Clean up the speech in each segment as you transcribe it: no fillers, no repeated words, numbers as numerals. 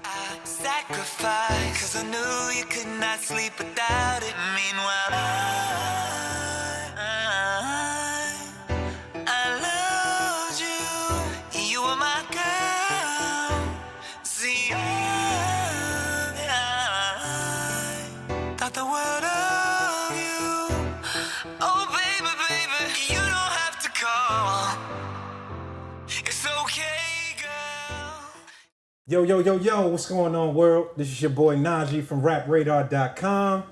I sacrificed, 'cause I knew you could not sleep without it. Meanwhile, I loved you. You were my girl. See, I thought the world of you. Oh, baby, baby, you don't have to call. It's okay, girl. Yo, what's going on, world? This is your boy Najee from RapRadar.com.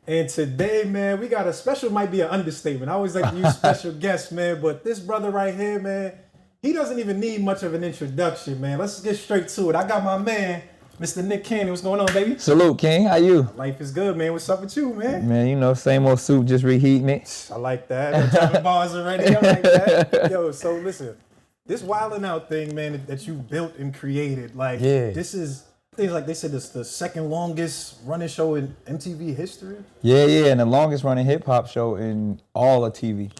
And today, man, we got a special, might be an understatement. I always like to use special guests, man, but this brother right here, man, he doesn't even need much of an introduction, man. Let's get straight to it. I got my man, Mr. Nick Cannon. What's going on, baby? Salute, King. How you? Life is good, man. What's up with you, man? Man, you know, same old soup, just reheating it. I like that. I'm dropping bars already. I like that. Yo, so listen. This Wildin' Out thing, man, that you built and created, like, This is, things like they said, it's the second longest running show in MTV history. Yeah, and the longest running hip hop show in all of TV.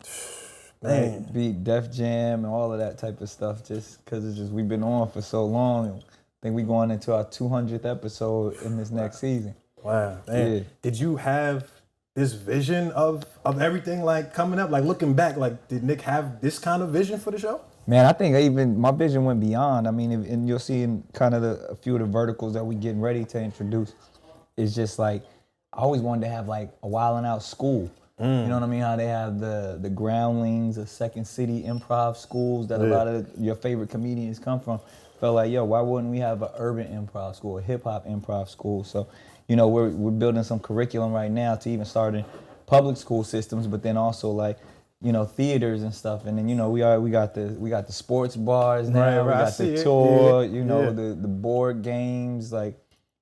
Man. Beat Def Jam and all of that type of stuff, just because it's just, we've been on for so long. I think we're going into our 200th episode in this next season. Wow, man. Yeah. Did you have this vision of everything, like, coming up? Like, looking back, like, did Nick have this kind of vision for the show? Man, I think even my vision went beyond. I mean, and you'll see in kind of a few of the verticals that we getting ready to introduce. It's just like, I always wanted to have like a Wildin' Out school. You know what I mean? How they have the groundlings, the Second City improv schools that a lot of your favorite comedians come from. Felt like, yo, why wouldn't we have an urban improv school, a hip hop improv school? So, you know, we're building some curriculum right now to even start in public school systems, but then also like, you know, theaters and stuff, and then you know we got the sports bars now. We got the tour, you know, the board games. Like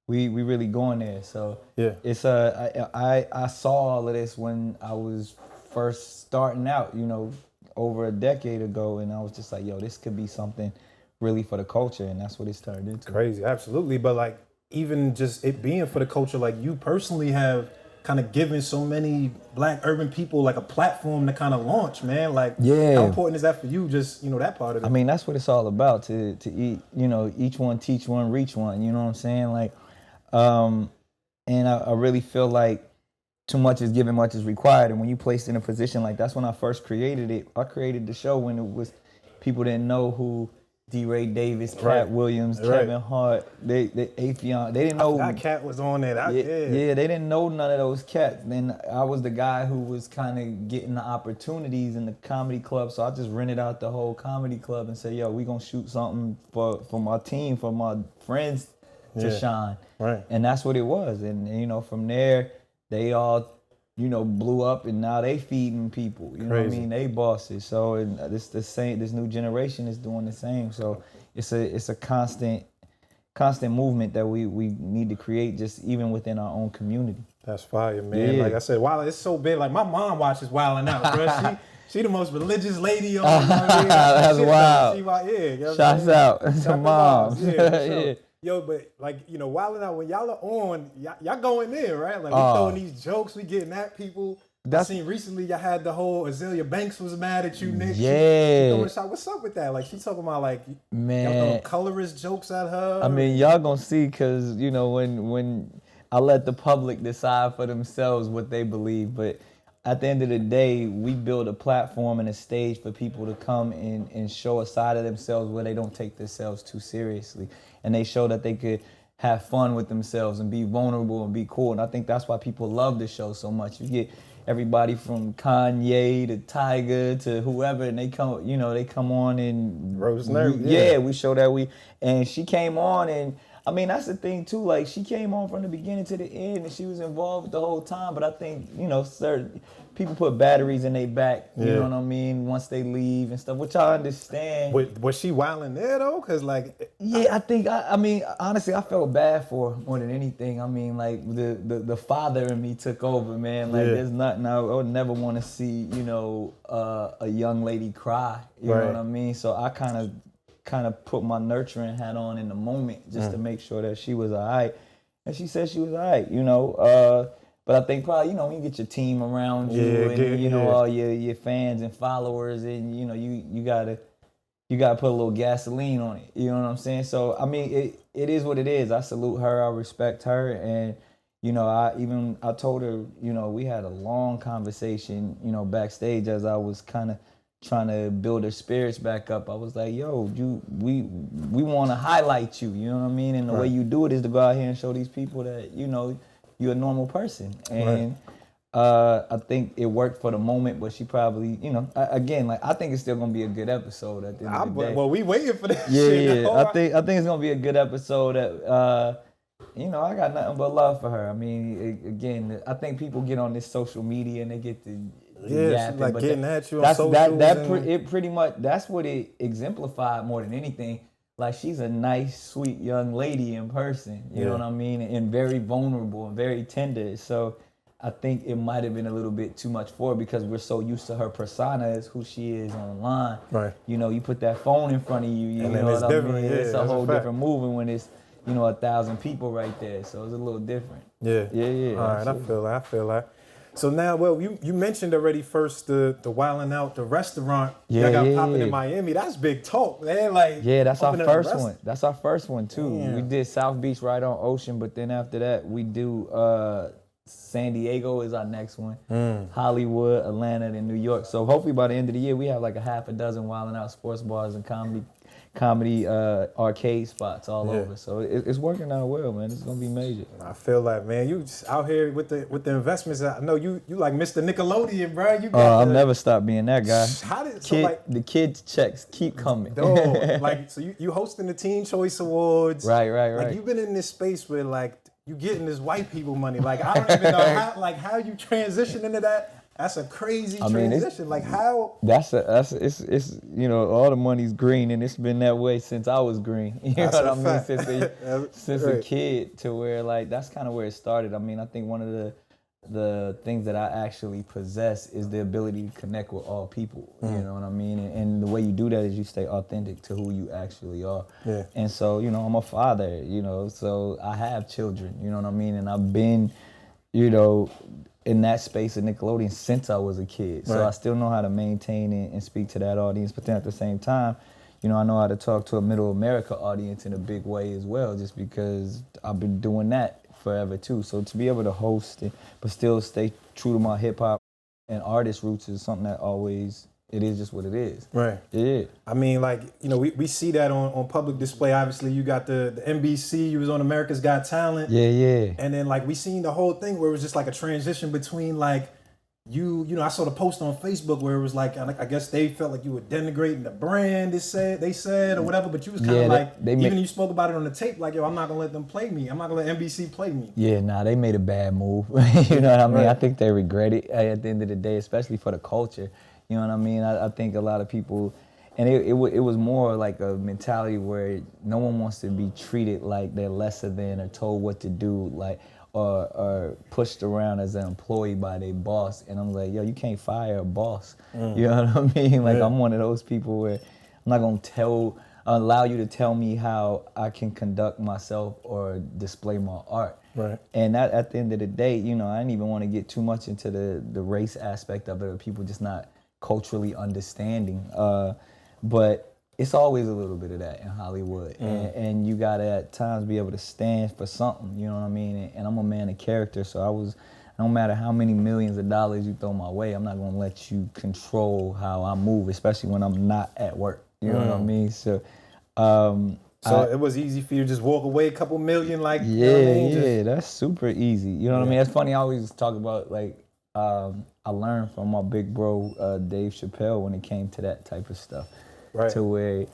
we really going there. So it's I saw all of this when I was first starting out, you know, over a decade ago, and I was just like, yo, this could be something really for the culture, and that's what it's turned into. Crazy, absolutely. But like, even just it being for the culture, like you personally have kind of giving so many Black urban people like a platform to kind of launch, man. Like, how important is that for you? Just, you know, that part of it. I mean, that's what it's all about. To eat, you know, each one teach one, reach one. You know what I'm saying? Like, and I really feel like too much is given, much is required. And when you placed in a position like that's when I first created it. I created the show when it was people didn't know who D. Ray Davis, Cat Williams, Kevin Hart, they Afion. They didn't know that cat was on there. They didn't know none of those cats. Then I was the guy who was kind of getting the opportunities in the comedy club. So I just rented out the whole comedy club and said, yo, we gonna shoot something for my team, for my friends to shine. Right. And that's what it was. And you know, from there, they all, you know, blew up, and now they feeding people. You know what I mean? They bosses. So it's the same. This new generation is doing the same. So it's a constant movement that we need to create, just even within our own community. That's fire, man. Like I said, Wild, it's so big. Like my mom watches Wildin' Out, bro. She the most religious lady on. That's wild. Shouts out to moms. Yeah. Yo, but like, you know, Wildin' Out, when y'all are on, y'all going in, right? Like we throwing these jokes, we getting at people. I seen recently y'all had the whole Azealia Banks was mad at you, Nick. Yeah. What's up with that? Like she talking about like, man, y'all throwing colorist jokes at her. I mean, y'all gonna see, cause you know when I let the public decide for themselves what they believe, but at the end of the day, we build a platform and a stage for people to come and show a side of themselves where they don't take themselves too seriously. And they show that they could have fun with themselves and be vulnerable and be cool. And I think that's why people love the show so much. You get everybody from Kanye to Tiger to whoever, and they come on and we show that and she came on, and I mean, that's the thing too, like she came on from the beginning to the end and she was involved the whole time, but I think, you know, certain people put batteries in their back, you know what I mean, once they leave and stuff, which I understand. Was she wilding there though? Cause like, I think, I mean, honestly, I felt bad for her more than anything. I mean, like the father in me took over, man. Like there's nothing, I would never want to see, you know, a young lady cry, you know what I mean? So I kind of put my nurturing hat on in the moment just to make sure that she was all right. And she said she was all right, you know. But I think probably, you know, when you get your team around you and, you know, all your fans and followers, and, you know, you got to you gotta put a little gasoline on it. You know what I'm saying? So I mean, it is what it is. I salute her. I respect her, and you know, I told her, you know, we had a long conversation, you know, backstage as I was kind of trying to build her spirits back up. I was like, yo, we want to highlight you. You know what I mean? And the way you do it is to go out here and show these people that, you know, you're a normal person. And I think it worked for the moment, but she probably, you know, again, like I think it's still gonna be a good episode at the end of the day. Well, we waiting for that. Yeah. I think it's gonna be a good episode. That you know, I got nothing but love for her. I mean, again, I think people get on this social media and they get to yapping, like getting at you on socials. It pretty much, that's what it exemplified more than anything. Like, she's a nice, sweet young lady in person. You know what I mean? And very vulnerable and very tender. So I think it might have been a little bit too much for her because we're so used to her persona as who she is online. Right. You know, you put that phone in front of you, you know what I mean? It's a whole different movement when it's, you know, 1,000 people right there. So it's a little different. Yeah. All right, I feel like. So now, well, you mentioned already first the Wildin' Out, the restaurant that got popping in Miami. That's big talk, man. Like, that's our first one. That's our first one too. Damn. We did South Beach right on Ocean, but then after that we do San Diego is our next one. Hollywood, Atlanta, and New York. So hopefully by the end of the year we have like a half a dozen Wildin' Out sports bars and comedy arcade spots all over. So it's working out well, man. It's gonna be major. I feel like, man, you just out here with the investments. I know you like Mr. Nickelodeon, bro. You got I'll never stop being that guy. The kids checks keep coming. Like, so you hosting the Teen Choice Awards. Right. Like, you've been in this space where like you getting this white people money. Like, I don't even know how you transition into that. That's a crazy transition. Like, how? It's you know, all the money's green, and it's been that way since I was green. You know what I mean? Since a kid, to where like that's kind of where it started. I mean, I think one of the things that I actually possess is the ability to connect with all people. You know what I mean? And the way you do that is you stay authentic to who you actually are. Yeah. And so, you know, I'm a father. You know, so I have children. You know what I mean? And I've been, you know, in that space of Nickelodeon since I was a kid. So I still know how to maintain and speak to that audience. But then at the same time, you know, I know how to talk to a middle America audience in a big way as well, just because I've been doing that forever too. So to be able to host it, but still stay true to my hip hop and artist roots is something that always, it is just what it is. Right. Yeah. I mean, like, you know, we see that on public display. Obviously, you got the NBC, you was on America's Got Talent. Yeah. And then, like, we seen the whole thing where it was just like a transition between, like, you know, I saw the post on Facebook where it was like, I guess they felt like you were denigrating the brand, they said, or whatever, but you was kind of like, even you spoke about it on the tape, like, yo, I'm not gonna let them play me. I'm not gonna let NBC play me. Yeah, nah, they made a bad move. You know what I mean? I think they regret it at the end of the day, especially for the culture. You know what I mean? I think a lot of people, and it was more like a mentality where no one wants to be treated like they're lesser than or told what to do, like, or pushed around as an employee by their boss. And I'm like, yo, you can't fire a boss. You know what I mean? Like, I'm one of those people where I'm not gonna allow you to tell me how I can conduct myself or display my art. Right. And that, at the end of the day, you know, I didn't even want to get too much into the race aspect of it, or people just not culturally understanding, but it's always a little bit of that in Hollywood, and you gotta at times be able to stand for something, you know what I mean? And I'm a man of character, so no matter how many millions of dollars you throw my way, I'm not gonna let you control how I move, especially when I'm not at work, you know what I mean? So it was easy for you to just walk away a couple million, like, yeah, you know what I mean? That's super easy, you know what I mean? It's funny, I always talk about, like, I learned from my big bro Dave Chappelle when it came to that type of stuff. Right. To where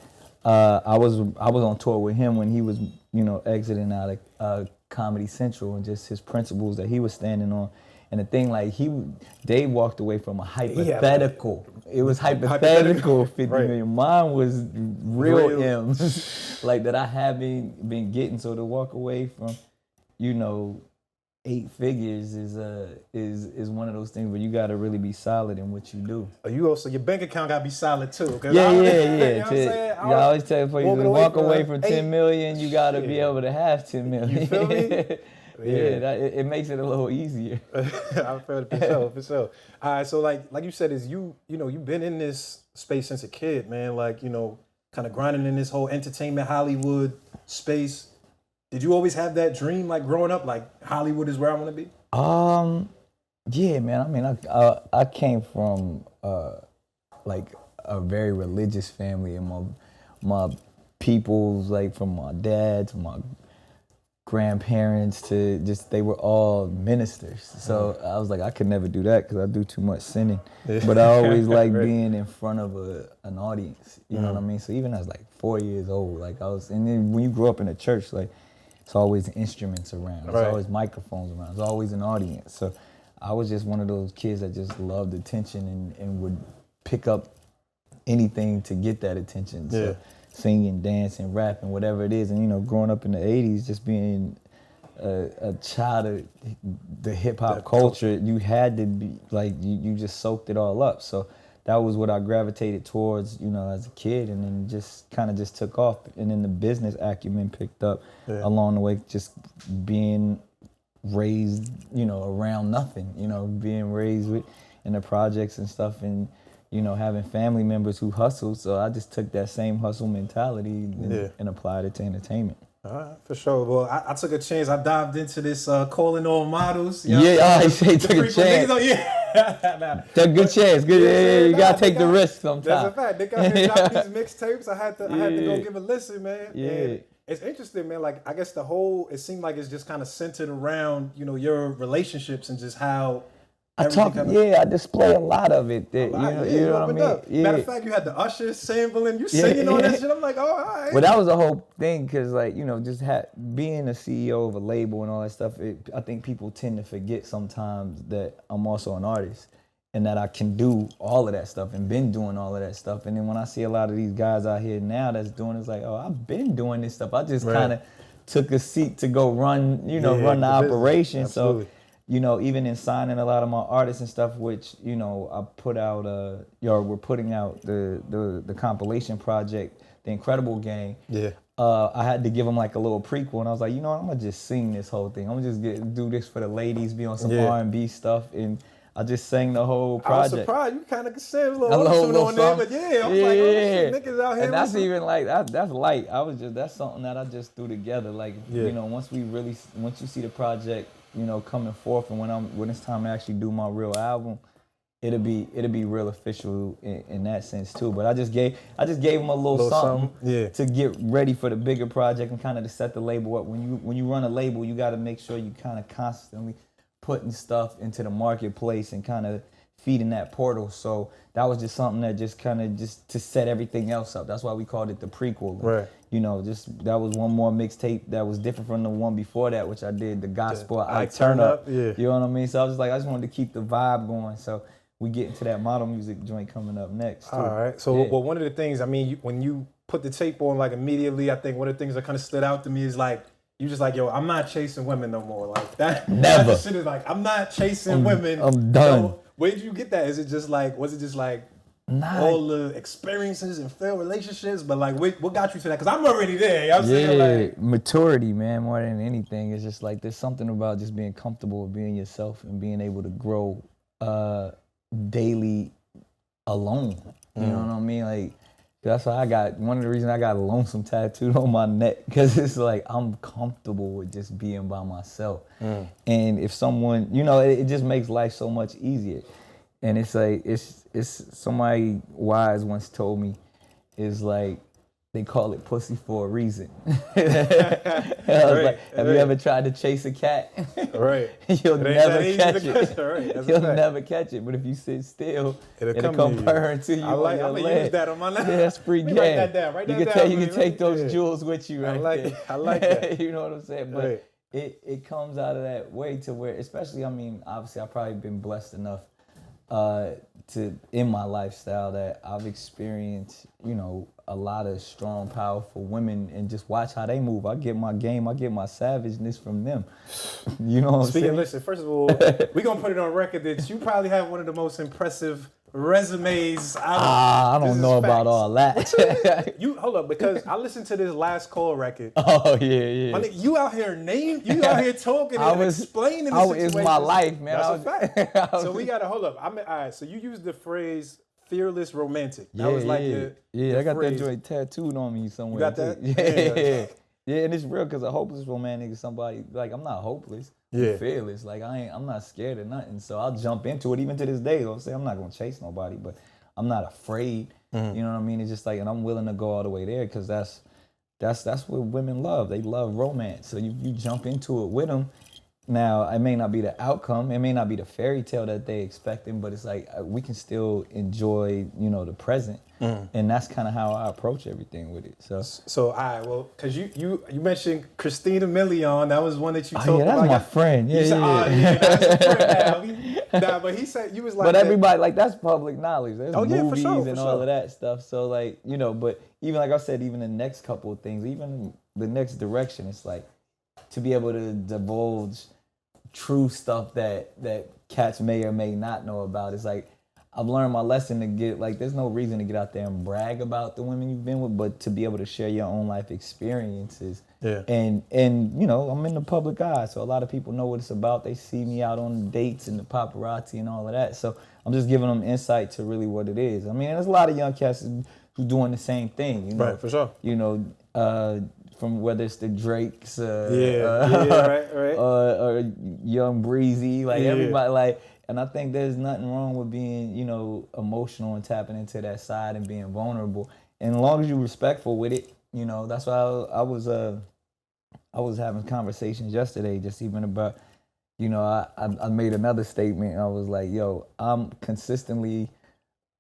I was on tour with him when he was, you know, exiting out of Comedy Central, and just his principles that he was standing on. And the thing, like, Dave walked away from a hypothetical. It was hypothetical 50 million. Mine was real M's, like, that I haven't been getting. So to walk away from, you know, 8 figures is one of those things where you got to really be solid in what you do. You also, your bank account got to be solid too. Yeah. You know what I'm saying? I always tell you, for you to walk away from 10 million, you got to be able to have 10 million. You feel me? It makes it a little easier. I feel it for sure. All right, so like you said, is you know, you've been in this space since a kid, man. Like, you know, kind of grinding in this whole entertainment Hollywood space. Did you always have that dream, like growing up, like Hollywood is where I want to be? Yeah, man. I mean, I came from like a very religious family, and my peoples, like from my dad to my grandparents to just, they were all ministers. So I was like, I could never do that because I do too much sinning. But I always like being in front of an audience. You know what I mean? So even as like 4 years old, like I was, and then when you grow up in a church, like it's always instruments around. There's always microphones around. There's always an audience. So I was just one of those kids that just loved attention and would pick up anything to get that attention. So singing, dancing, rapping, whatever it is. And, you know, growing up in the 80s, just being a child of the hip hop culture, you had to be like, you just soaked it all up. So that was what I gravitated towards, you know, as a kid, and then just kind of just took off. And then the business acumen picked up along the way, just being raised, you know, around nothing, you know, being raised in the projects and stuff, and, you know, having family members who hustle. So I just took that same hustle mentality and applied it to entertainment. All right, for sure. Well, I took a chance. I dived into this calling all models. You know I say took a chance. Took a good chance. Good. You gotta take the risk sometimes. That's a fact. They got me drop these mixtapes. I had to go give a listen, man. Yeah. And it's interesting, man. Like, I guess it seemed like it's just kind of centered around, you know, your relationships and just how I display a lot of it. You know what I mean? Yeah. Matter of fact, you had the Usher sampling, you singing on that shit. I'm like, oh, all right. Well, that was the whole thing, because, like, you know, just being a CEO of a label and all that stuff, I think people tend to forget sometimes that I'm also an artist and that I can do all of that stuff and been doing all of that stuff. And then when I see a lot of these guys out here now that's doing it, it's like, oh, I've been doing this stuff. I just kind of took a seat to go run the operation. Absolutely. So, you know, even in signing a lot of my artists and stuff, which, you know, I put out, we're putting out the compilation project, The Incredible Gang. Yeah. I had to give them like a little prequel, and I was like, you know what, I'm gonna just sing this whole thing. I'm gonna just do this for the ladies, be on some R&B stuff, and I just sang the whole project. I was surprised. You kind of could say a little on there, but I was like, oh shit, niggas out here. And that's even like, that's light. That's something that I just threw together. Like, you know, once you see the project, you know, coming forth, and when it's time to actually do my real album, it'll be real official in that sense too. But I just gave them a little something to get ready for the bigger project and kind of to set the label up. When you run a label, you got to make sure you kind of constantly putting stuff into the marketplace and kind of feeding that portal. So that was just something that just kind of just to set everything else up. That's why we called it the prequel. Right. You know, just that was one more mixtape that was different from the one before that, which I did, the gospel I Turn Up. Yeah. You know what I mean? So I was like, I just wanted to keep the vibe going. So we get into that model music joint coming up next too. All right. So well, one of the things, I mean, when you put the tape on, like immediately, I think one of the things that kind of stood out to me is like, you just like, yo, I'm not chasing women no more. Like that. Never. That shit is like, I'm not chasing women. I'm done. So, where did you get that? Was it just like all the experiences and failed relationships? But like, what got you to that? Because I'm already there. You know what I'm saying? Like, maturity, man, more than anything. It's just like, there's something about just being comfortable with being yourself and being able to grow daily alone. You know what I mean? Like, that's why one of the reasons I got a lonesome tattooed on my neck, because it's like, I'm comfortable with just being by myself. And if someone, you know, it just makes life so much easier. And it's like, it's somebody wise once told me, is like, they call it pussy for a reason. I was like, have you ever tried to chase a cat? Right. You'll never catch it. You'll never catch it. But if you sit still, it'll come purring to you. I'm gonna use that on my life. Yeah, that's free game. Write that down. You can take those jewels with you right there. I like that. You know what I'm saying? But it comes out of that way to where, especially, I mean, obviously I've probably been blessed enough in my lifestyle that I've experienced, you know, a lot of strong, powerful women, and just watch how they move. I get my game, I get my savageness from them. You know what I'm saying? Listen, first of all, we're going to put it on record that you probably have one of the most impressive resumes out of I don't know about all that. You hold up, because I listened to this Last Call record. Oh yeah. I mean, you out here talking and explaining the situation. It's my life, man. That's a fact. So we gotta hold up. All right. So you used the phrase Fearless Romantic. That was like I got phrase. that joint tattooed on me somewhere. You got that? Yeah. Yeah, and it's real because a hopeless romantic is somebody, like, I'm not hopeless. Yeah. I'm fearless. Like, I'm not scared of nothing. So I'll jump into it even to this day. I'll say I'm not going to chase nobody, but I'm not afraid. You know what I mean? It's just like, and I'm willing to go all the way there because that's what women love. They love romance. So you jump into it with them. Now, it may not be the outcome. It may not be the fairy tale that they expecting, but it's like we can still enjoy, the present. And that's kind of how I approach everything with it. So all right, well, because you mentioned Christina Milian. That was one that you told me that's about. my friend. You said, that's a friend now. But he said, you was like. But everybody, like, that's public knowledge. There's movies for sure, and all of that stuff. So, like, but even, like I said, even the next couple of things, even the next direction, it's like to be able to divulge true stuff that cats may or may not know about. It's like I've learned my lesson to get, like, there's no reason to get out there and brag about the women you've been with, but to be able to share your own life experiences. Yeah. And I'm in the public eye, so a lot of people know what it's about. They see me out on dates and the paparazzi and all of that. So I'm just giving them insight to really what it is. I mean, there's a lot of young cats who doing the same thing. Right, for sure. From whether it's the Drakes, right. or Young Breezy, like everybody, like, and I think there's nothing wrong with being, emotional and tapping into that side and being vulnerable. And as long as you're respectful with it, that's why I was having conversations yesterday, just even about, I made another statement. I was like, yo, I'm consistently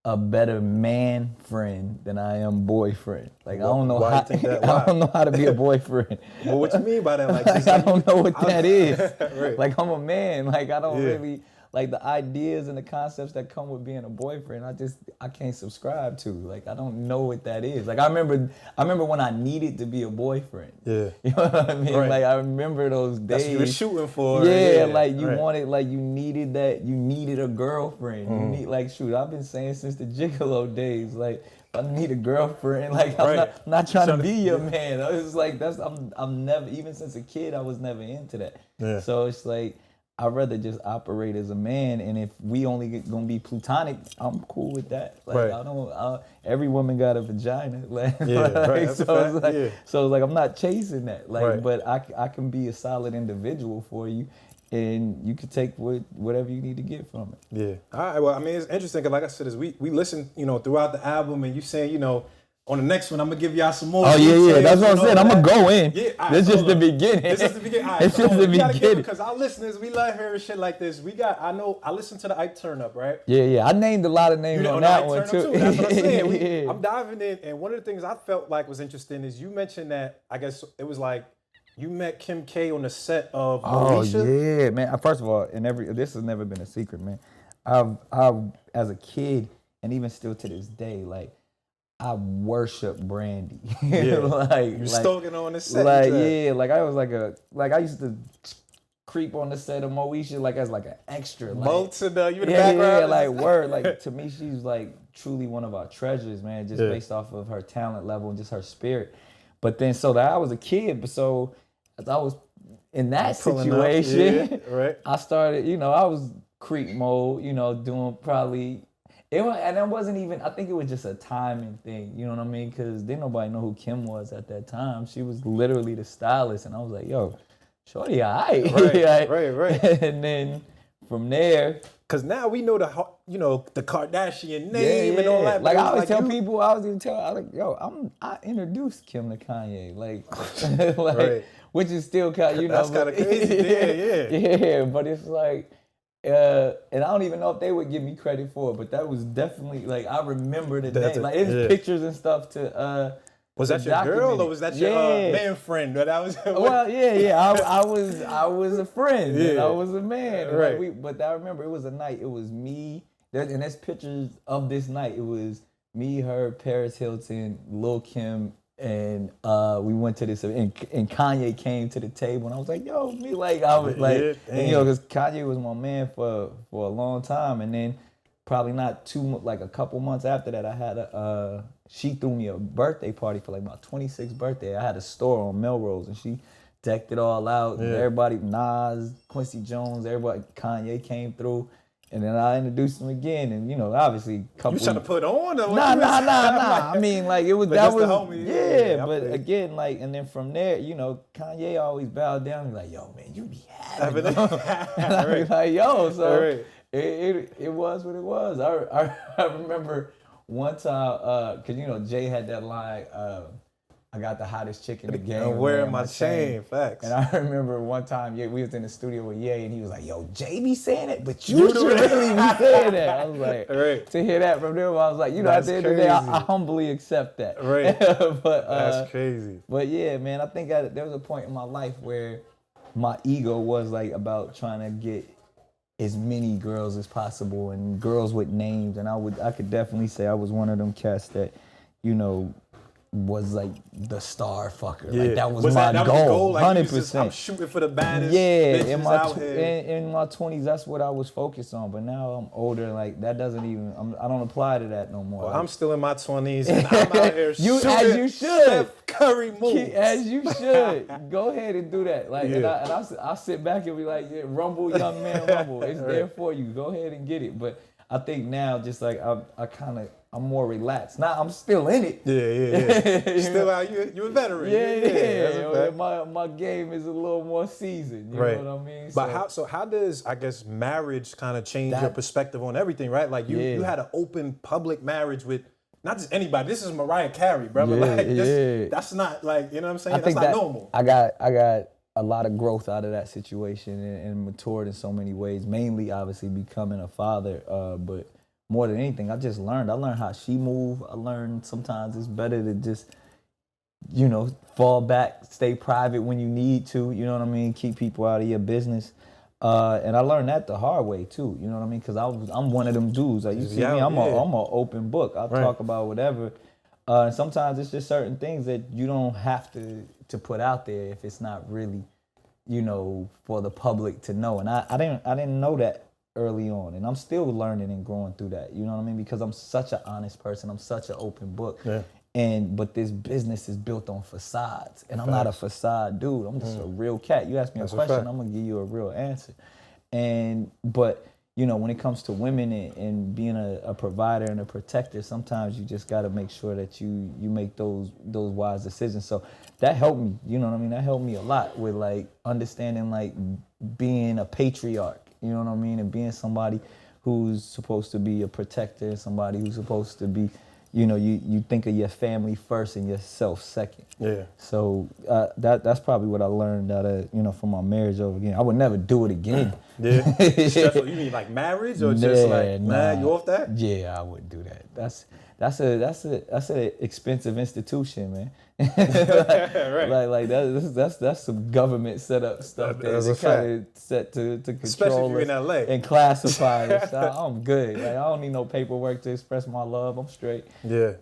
a better man friend than I am boyfriend. Like, I don't know how. I don't know how to be a boyfriend. Well, what you mean by that? Like, I don't know what that is. Right. Like, I'm a man. Like, I don't really like the ideas and the concepts that come with being a boyfriend. I can't subscribe to. Like, I don't know what that is. Like, I remember when I needed to be a boyfriend. Yeah. You know what I mean? Right. Like, I remember those days. That's what you were shooting for. Yeah, like you wanted, like you needed that. You needed a girlfriend. You need, like, shoot, I've been saying since the Gigolo days, like, I need a girlfriend. Like, I'm not trying to be your man. It's like I'm never, even since a kid, I was never into that. Yeah. So it's like I'd rather just operate as a man, and if we only gonna be platonic, I'm cool with that. Like, I don't. Every woman got a vagina. Like, right. So it's like I'm not chasing that. Like, but I can be a solid individual for you, and you can take whatever you need to get from it. Yeah. All right. Well, I mean, it's interesting because, like I said, we listen, throughout the album, and you saying, on the next one, I'm gonna give y'all some more. Oh yeah. That's what I'm saying. I'm gonna go in. Yeah. Right, this is just the beginning. This is the beginning. All right, it's just the beginning. Because our listeners, we love hearing shit like this. I listened to the Ike Turn Up, right? Yeah. I named a lot of names on that one too. That's what I'm saying. I'm diving in, and one of the things I felt like was interesting is you mentioned that, I guess it was like, you met Kim K on the set of Moesha. Oh yeah, man. First of all, this has never been a secret, man. I've as a kid, and even still to this day, like, I worship Brandy. Yeah. like you stalking on the set. Like, yeah, like I was I used to creep on the set of Moesha like as like an extra. Like, Boats and you in the background. Yeah, like word. Like, to me, she's like truly one of our treasures, man, just based off of her talent level and just her spirit. But then so that I was a kid, but so as I was in that situation, I started, I was creep mode, doing probably. And it wasn't even, I think it was just a timing thing, you know what I mean? Because didn't nobody know who Kim was at that time. She was literally the stylist, and I was like, yo, shorty, all right. Right. And then from there. Because now we know the Kardashian name and all that. Like, I always tell people, I was like, yo, I introduced Kim to Kanye. Like, which is still kind of, That's kind of crazy. Yeah, but it's like, and I don't even know if they would give me credit for it, but that was definitely, like, I remember the day. Like, it's pictures and stuff to was that your girl or was that your man friend? That was well, yeah. I was a friend. And I was a man. Right. Like, but I remember it was a night. It was me. And there's pictures of this night. It was me, her, Paris Hilton, Lil' Kim, and we went to this, and Kanye came to the table, and I was like, yo, me, like, I was like, and, because Kanye was my man for a long time, and then probably not like a couple months after that, I had she threw me a birthday party for like my 26th birthday. I had a store on Melrose, and she decked it all out. Everybody, Nas, Quincy Jones, everybody, Kanye came through, And then I introduced him again, and obviously, You trying to put on? Or Nah. I mean, like it was But that just was the homie, yeah. I But feel you. again, like, and then from there, Kanye always bowed down. He's like, yo, man, you be having them. And I be like, yo, so it was what it was. I remember one time, cause Jay had that line. I got the hottest chick in the game. I'm wearing my chain. Facts. And I remember one time, we was in the studio with Ye, and he was like, yo, Jay be saying it, but you should really be saying that. I was like, to hear that from them, I was like, at the end of the day, I humbly accept that. Right. But that's crazy. But yeah, man, I think there was a point in my life where my ego was like about trying to get as many girls as possible and girls with names. And I could definitely say I was one of them cats that, was like the star fucker. Yeah. Like that was that my was your goal. Like 100%. I'm shooting for the baddest. Yeah, bitches out here. in my 20s, that's what I was focused on. But now I'm older, like that doesn't even. I don't apply to that no more. Well, like, I'm still in my 20s, and I'm out here shooting as you should. Steph Curry moves. As you should. Go ahead and do that. Like, Yeah. I'll sit back and be like, yeah, rumble, young man, rumble. It's there for you. Go ahead and get it. But I think now, just like I'm more relaxed. Now I'm still in it. Yeah. Still out. You're a veteran. Yeah. My game is a little more seasoned. You know what I mean? But how does, I guess, marriage kind of change your perspective on everything, right? Like you had an open public marriage with not just anybody. This is Mariah Carey, brother. That's not like, you know what I'm saying? That's not normal. I got a lot of growth out of that situation and matured in so many ways. Mainly, obviously, becoming a father, but more than anything, I just learned. I learned how she moved. I learned sometimes it's better to just, fall back, stay private when you need to. You know what I mean? Keep people out of your business. And I learned that the hard way too. You know what I mean? Because I'm one of them dudes. Like you see me, I'm an open book. I'll talk about whatever. And sometimes it's just certain things that you don't have to put out there if it's not really, for the public to know. And I didn't know that early on, and I'm still learning and growing through that. You know what I mean? Because I'm such an honest person. I'm such an open book. Yeah. But this business is built on facades, and I'm not a facade dude. I'm just a real cat. You ask me a question, I'm gonna give you a real answer. But when it comes to women and being a provider and a protector, sometimes you just got to make sure that you make those wise decisions. So that helped me. You know what I mean? That helped me a lot with like understanding like being a patriarch. You know what I mean? And being somebody who's supposed to be a protector, somebody who's supposed to be, you think of your family first and yourself second. Yeah. So that's probably what I learned out of, from my marriage over again. I would never do it again. Yeah. Stressful. You mean like marriage or just you off that? Yeah, I wouldn't do that. That's an expensive institution, man. Like that's some government set up stuff that's kind of set to control, especially if you're in LA and classify it. So I'm good. Like I don't need no paperwork to express my love. I'm straight. Yeah.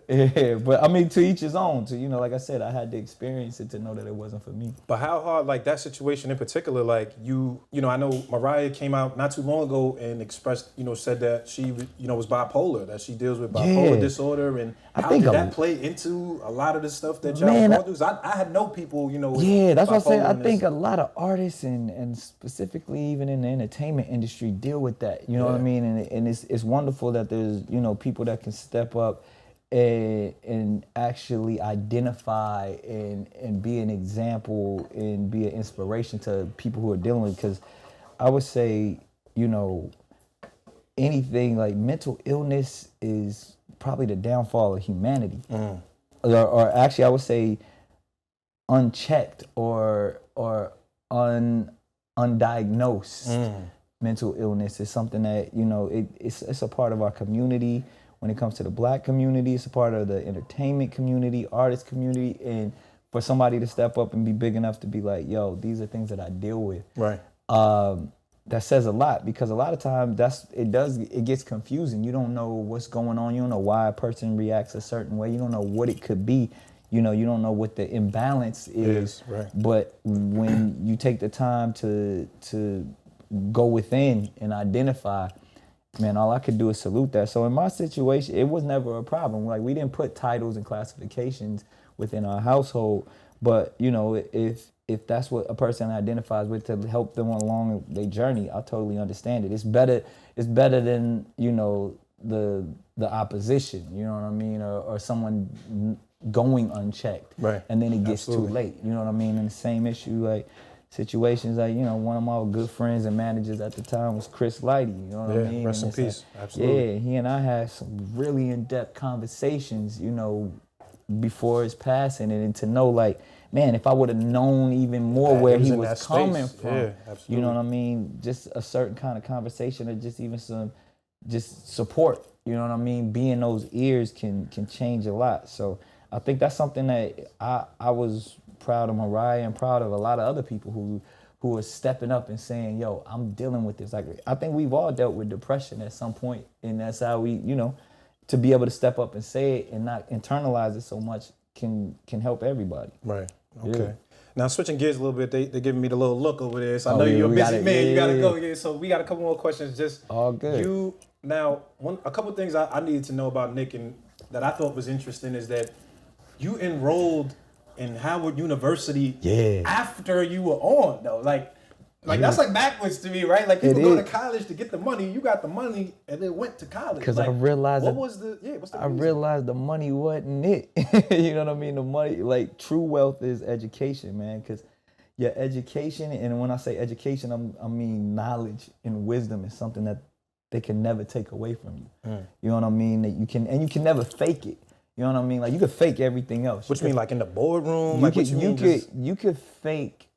But I mean, to each his own. To like I said, I had to experience it to know that it wasn't for me. But how hard, like that situation in particular, like I know Mariah came out not too long ago and expressed, said that she, was bipolar, that she deals with bipolar disorder, and how did that play into a lot of the stuff that y'all going through? 'Cause I had no people, with that's what I'm saying. I think a lot of artists and specifically even in the entertainment industry deal with that. You know what I mean? And it's wonderful that there's people that can step up and actually identify and be an example and be an inspiration to people who are dealing with it. Because I would say, anything like mental illness is probably the downfall of humanity. Or actually, I would say unchecked or undiagnosed mental illness is something that, it's a part of our community. When it comes to the Black community, it's a part of the entertainment community, artist community, and for somebody to step up and be big enough to be like, yo, these are things that I deal with. Right. That says a lot, because a lot of times it gets confusing. You don't know what's going on. You don't know why a person reacts a certain way. You don't know what it could be. You don't know what the imbalance is. Right. But when you take the time to go within and identify, man, all I could do is salute that. So in my situation, it was never a problem. Like, we didn't put titles and classifications within our household. But, if if that's what a person identifies with to help them along their journey, I totally understand it. It's better than, you know, the opposition, you know what I mean, or someone going unchecked, right? And then it gets Absolutely. too late, you know what I mean. And the same issue, like situations like, you know, one of my good friends and managers at the time was Chris Lighty, you know what I mean. Rest in and peace. like, Absolutely. yeah, he and I had some really in-depth conversations, you know, before his passing, and to know, like, man, if I would have known even more where he was coming from, you know what I mean, just a certain kind of conversation, or just even some just support, you know what I mean, being those ears can change a lot. So I think that's something that I was proud of Mariah and proud of a lot of other people who are stepping up and saying, yo, I'm dealing with this. Like, I think we've all dealt with depression at some point, and that's how we, you know, to be able to step up and say it and not internalize it so much can help everybody. Right. Okay. Yeah. Now switching gears a little bit, they're giving me the little look over there. So I know you're a busy man. You gotta go. Yeah. So we got a couple more questions. Just all good. A couple things I needed to know about Nick and that I thought was interesting is that you enrolled in Howard University after you were on though. Like that's like backwards to me, right? Like people go to college to get the money. You got the money and then went to college. Because like, I realized what's the I realized the money wasn't it. You know what I mean? The money, like, true wealth is education, man. Because your education, and when I say education, I mean knowledge and wisdom is something that they can never take away from you. You know what I mean? That you can never fake it. You know what I mean? Like, you could fake everything else. What you mean, like in the boardroom? Like, you could fake,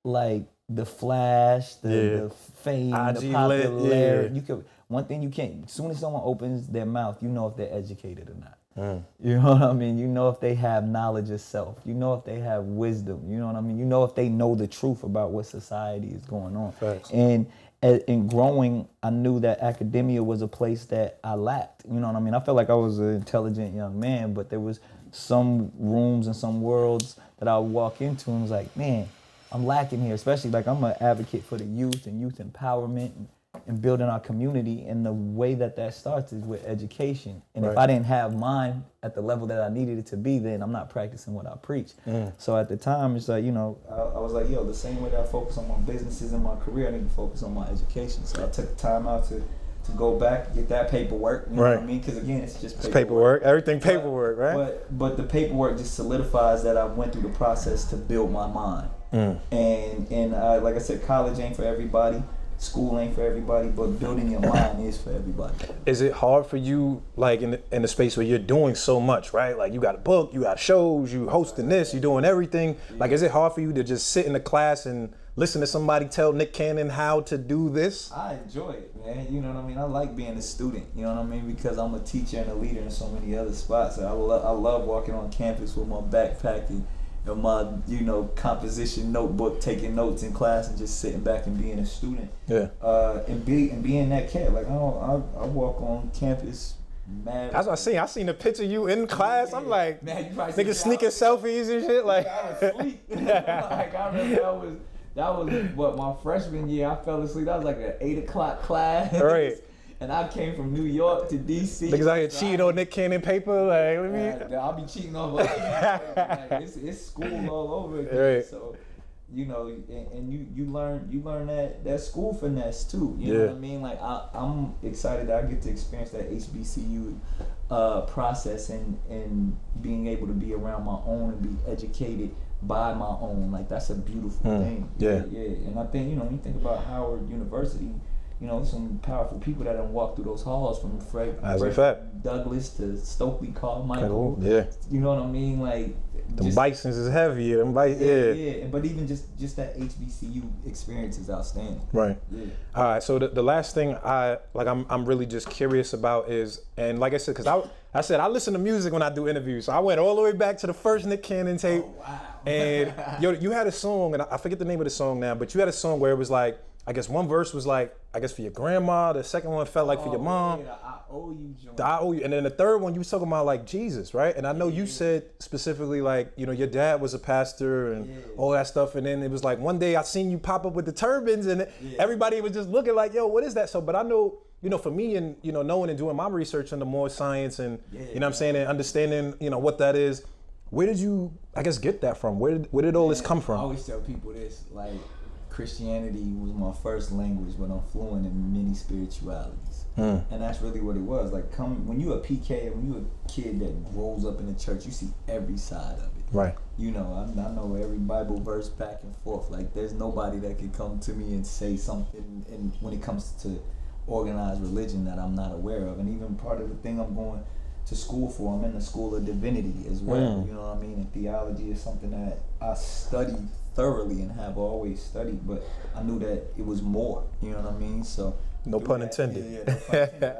like, the flash, the fame, the popularity. You could. One thing you can't. As soon as someone opens their mouth, you know if they're educated or not. You know what I mean? You know if they have knowledge of self. You know if they have wisdom. You know what I mean? You know if they know the truth about what society is going on. Facts. And in growing, I knew that academia was a place that I lacked. You know what I mean? I felt like I was an intelligent young man, but there was some rooms and some worlds that I would walk into and was like, man, I'm lacking here. Especially, like, I'm an advocate for the youth and youth empowerment and building our community. And the way that starts is with education. And if I didn't have mine at the level that I needed it to be, then I'm not practicing what I preach. So at the time, it's like, you know, I was like, yo, the same way that I focus on my businesses and my career, I need to focus on my education. So I took the time out to go back, get that paperwork, you know what I mean? Because again, it's just paperwork. Everything paperwork, right? But the paperwork just solidifies that I went through the process to build my mind. And like I said, college ain't for everybody. School ain't for everybody, but building your mind is for everybody. Is it hard for you, like in the space where you're doing so much, right? Like you got a book, you got shows, you hosting this, you doing everything. Like, is it hard for you to just sit in the class and listen to somebody tell Nick Cannon how to do this? I enjoy it, man. You know what I mean? I like being a student, you know what I mean? Because I'm a teacher and a leader in so many other spots. I love walking on campus with my backpack and my, you know, composition notebook, taking notes in class and just sitting back and being a student. Yeah. And being that cat. Like, I walk on campus mad. That's what I seen the picture of you in class. I'm like, man, you probably niggas sneaking selfies and shit. Like, I was asleep. Like, I remember that was what, my freshman year. I fell asleep. That was like an 8 o'clock class. Right. And I came from New York to DC. Niggas out here cheating on Nick Cannon paper. Like, I'll be cheating on like, it's school all over again. Right. So, you know, and you learn that school finesse too. You know what I mean? Like, I'm excited that I get to experience that HBCU process and being able to be around my own and be educated by my own. Like, that's a beautiful thing. Yeah. And I think, you know, when you think about Howard University, you know, some powerful people that done walked through those halls, from Fred Douglass to Stokely Carmichael. Yeah. You know what I mean? Like, them Bisons is heavy. Them yeah. But even just that HBCU experience is outstanding. Right. Yeah. All right. So the last thing I'm really just curious about is, and like I said, because I said I listen to music when I do interviews, so I went all the way back to the first Nick Cannon tape. Oh, wow. And you had a song, and I forget the name of the song now, but you had a song where it was like, I guess one verse was like, I guess for your grandma. The second one felt like for your mom. Yeah, I owe you, John. I owe you. And then the third one, you was talking about like Jesus, right? And I know you said specifically like, you know, your dad was a pastor and all that stuff. And then it was like one day I seen you pop up with the turbans and everybody was just looking like, yo, what is that? So, but I know, you know, for me and, you know, knowing and doing my research into more science and, you know what I'm saying, and understanding, you know, what that is. Where did you, I guess, get that from? Where did all this come from? I always tell people this, like, Christianity was my first language, but I'm fluent in many spiritualities. And that's really what it was. Like, when you're a PK, when you're a kid that grows up in the church, you see every side of it. Right. You know, I know every Bible verse back and forth. Like, there's nobody that can come to me and say something, and when it comes to organized religion, that I'm not aware of. And even part of the thing I'm going to school for, I'm in the School of Divinity as well. You know what I mean? And theology is something that I study thoroughly and have always studied, but I knew that it was more. You know what I mean? So no pun intended. Yeah, no pun intended.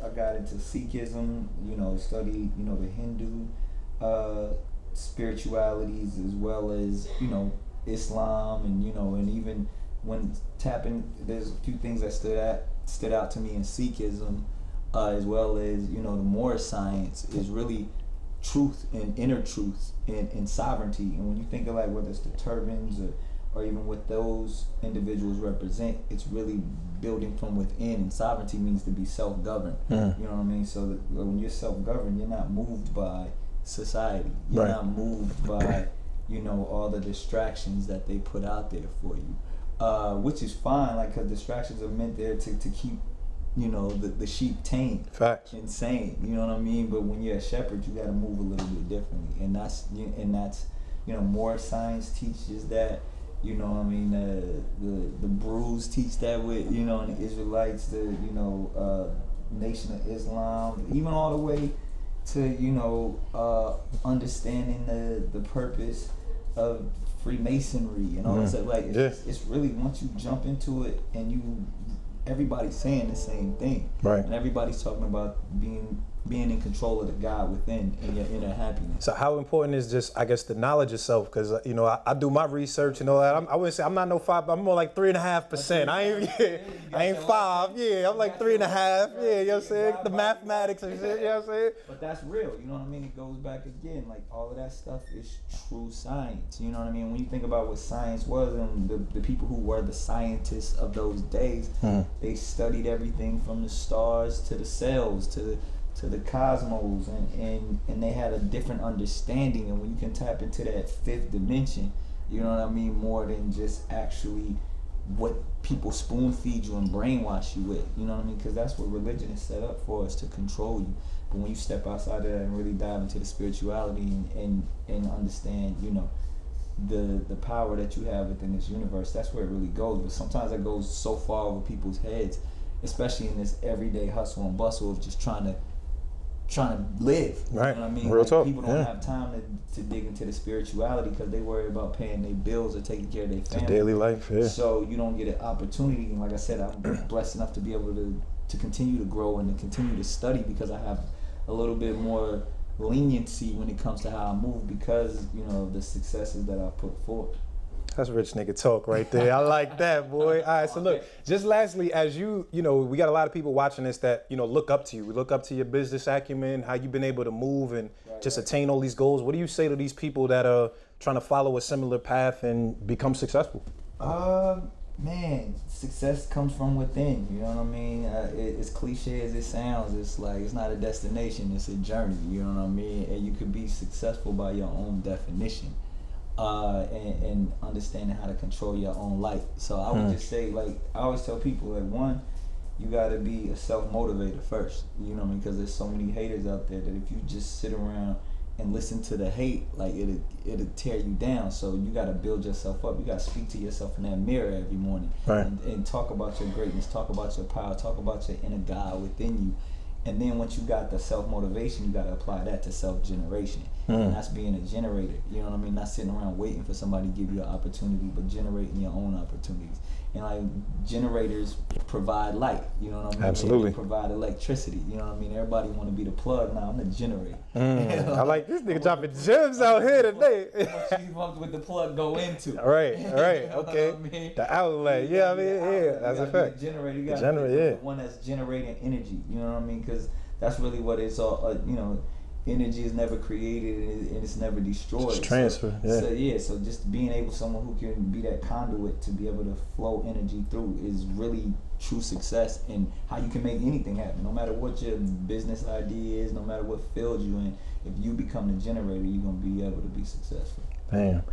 I got into Sikhism. You know, studied the Hindu spiritualities, as well as Islam, and and even when there's a few things that stood out to me in Sikhism, as well as the more science is really truth and inner truth and sovereignty. And when you think of, like, whether it's the turbans or even what those individuals represent, it's really building from within. And sovereignty means to be self-governed. You know what I mean? So that when you're self-governed, you're not moved by society. You're not moved by all the distractions that they put out there for you, which is fine, like, because distractions are meant there to keep the sheep tame. Facts. Insane. You know what I mean? But when you're a shepherd, you got to move a little bit differently, and that's more science teaches that. You know what I mean? The Brews teach that with and the Israelites, the Nation of Islam, even all the way to understanding the purpose of Freemasonry and all that stuff. Like, it's really, once you jump into it and everybody's saying the same thing, right? And everybody's talking about being in control of the God within and your inner happiness. So how important is just, I guess, the knowledge itself? Because I do my research and all that. I wouldn't say I'm not no 5, but I'm more like 3.5%. I ain't 5. Yeah, I'm like 3.5. Yeah, you know what I'm saying? The mathematics and shit. You know what I'm saying? But that's real. You know what I mean? It goes back again. Like, all of that stuff is true science. You know what I mean? When you think about what science was, and the people who were the scientists of those days, they studied everything from the stars to the cells to the cosmos, and they had a different understanding. And when you can tap into that fifth dimension, you know what I mean, more than just actually what people spoon feed you and brainwash you with, you know what I mean, because that's what religion is set up for, is to control you. But when you step outside of that and really dive into the spirituality and understand the power that you have within this universe, that's where it really goes. But sometimes it goes so far over people's heads, especially in this everyday hustle and bustle of just trying to live. Right. You know what I mean? Real talk. People don't have time to dig into the spirituality because they worry about paying their bills or taking care of their family. It's daily life, yeah. So you don't get an opportunity. And like I said, I'm blessed enough to be able to continue to grow and to continue to study, because I have a little bit more leniency when it comes to how I move, because of the successes that I put forth. That's rich nigga talk right there. I like that, boy. All right, so look, just lastly, as we got a lot of people watching this that, look up to you. We look up to your business acumen, how you've been able to move and attain all these goals. What do you say to these people that are trying to follow a similar path and become successful? Man, success comes from within, you know what I mean? As cliche as it sounds, it's like, it's not a destination, it's a journey, you know what I mean? And you could be successful by your own definition. And understanding how to control your own life. So I would just say, like, I always tell people that, one, you gotta be a self-motivator first, you know what I mean? Because there's so many haters out there that if you just sit around and listen to the hate, like, it'll tear you down. So you gotta build yourself up. You gotta speak to yourself in that mirror every morning, right? And talk about your greatness, talk about your power, talk about your inner God within you. And then once you got the self-motivation, you got to apply that to self-generation. And that's being a generator. You know what I mean? Not sitting around waiting for somebody to give you an opportunity, but generating your own opportunities. And like, generators provide light. You know what I mean? Absolutely. They provide electricity. You know what I mean? Everybody want to be the plug. Now I'm the generator. I like this nigga dropping gems out here today. What you with the plug go into? All right. Okay. I mean? The outlet. Yeah, I mean, yeah, that's a fact. Generator. You got to be the one that's generating energy. You know what I mean? Because that's really what it's all. Energy is never created and it's never destroyed. It's transfer. So just being able, someone who can be that conduit to be able to flow energy through is really true success, and how you can make anything happen. No matter what your business idea is, no matter what field you're in, if you become the generator, you're gonna be able to be successful. Damn.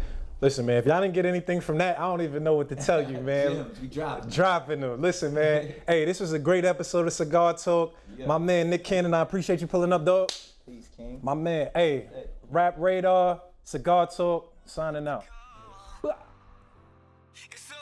Listen, man, if y'all didn't get anything from that, I don't even know what to tell you, man. We dropping them. Listen, man. Hey, this was a great episode of Cigar Talk. Yeah. My man, Nick Cannon, I appreciate you pulling up, dog. Peace, King. My man, hey, Rap Radar, Cigar Talk, signing out. It's so